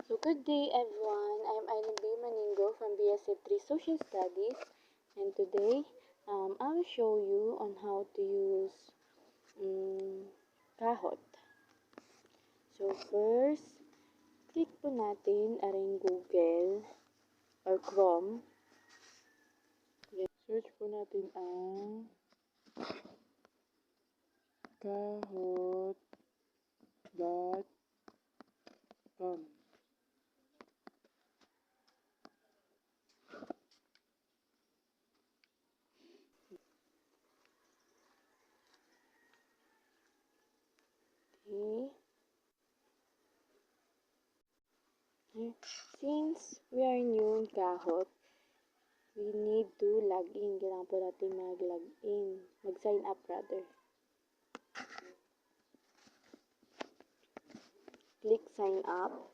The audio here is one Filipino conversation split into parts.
So good day everyone, I'm Aileen B. Maningo from BSc 3 Social Studies, and today I will show you on how to use Kahoot. So first, click po natin aring Google or Chrome. Search po natin ang kahoot.com. Okay. Since we are new in Kahoot, we need to log in. Kailangan po natin mag-log in. Mag-sign up rather. Click sign up.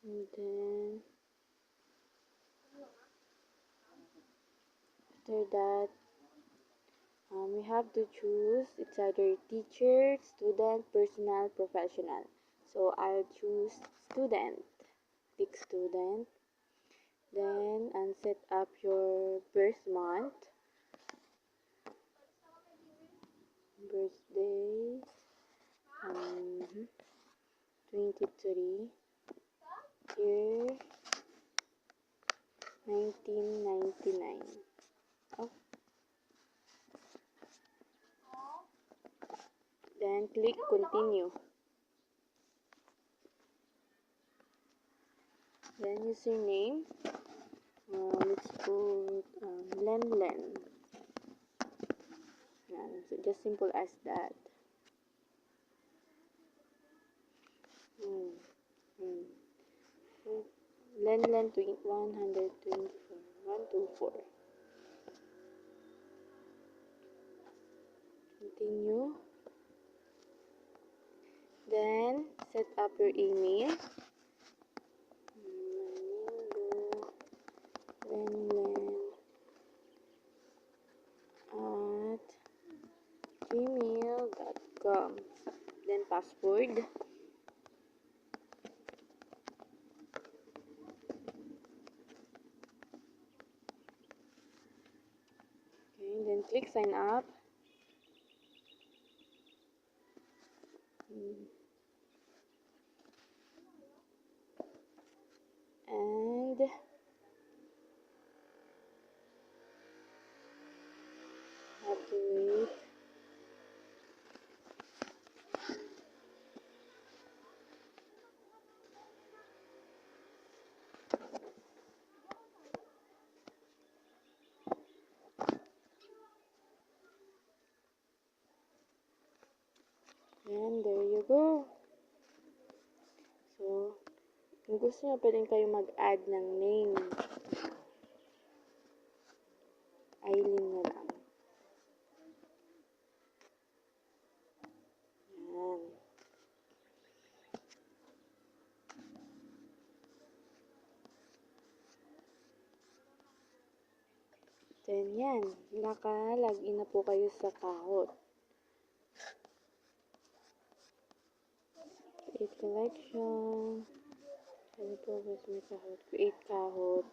And then after that, we have to choose. It's either teacher, student, personal, professional. So I'll choose student. Click student. Then set up your birth month, birthday, 23, year 1999. Oh. Then click continue. Then username, let's put Len. So just simple as that. Len 124, 124. Continue. Then set up your email. Maningo@gmail.com. Then password. Okay, then click sign up. And have to wait. And there you go. So, kung gusto nyo, pwede kayo mag-add ng name. Aileen na lang. Yan. Then, yan. Naka-login na po kayo sa Kahoot. Create collection. Ano po ba sa Kahoot? Create Kahoot.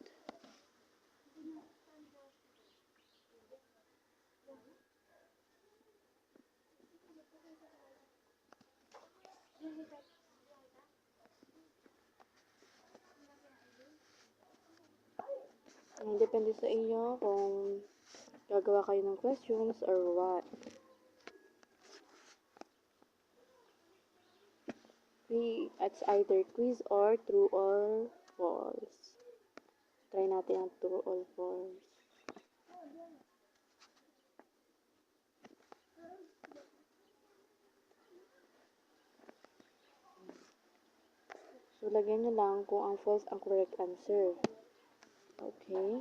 Depende sa inyo kung gagawa kayo ng questions or what. It's either quiz or true or false. Try natin ang true or false. So, lagyan nyo lang kung ang false ang correct answer. Okay.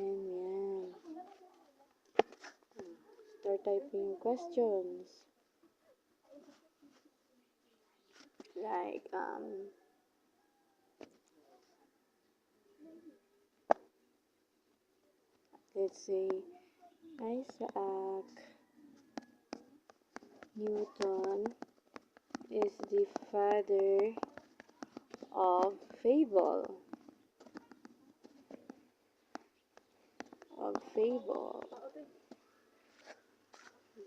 And yan. Start typing questions. Like, Let's say, Isaac Newton is the father of fable.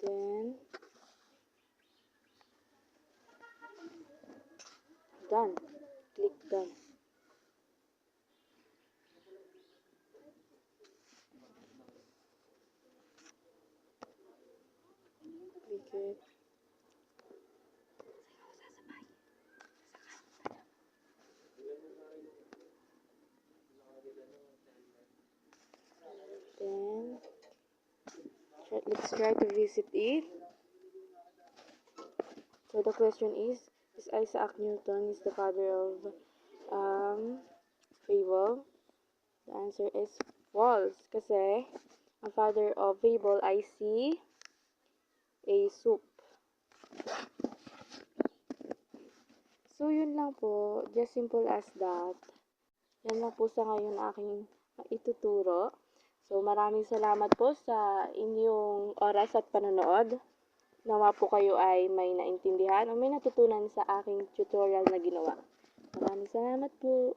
Then, done. Click done. Click it. Then, let's try to visit it. So the question is Isaac Newton is the father of fable? The answer is false. Kasi, ang father of fable ay si Aesop. So, yun lang po. Just simple as that. Yan lang po sa ngayon aking ituturo. So, maraming salamat po sa inyong oras at panonood. Nawa po kayo ay may naintindihan o may natutunan sa aking tutorial na ginawa. Maraming salamat po.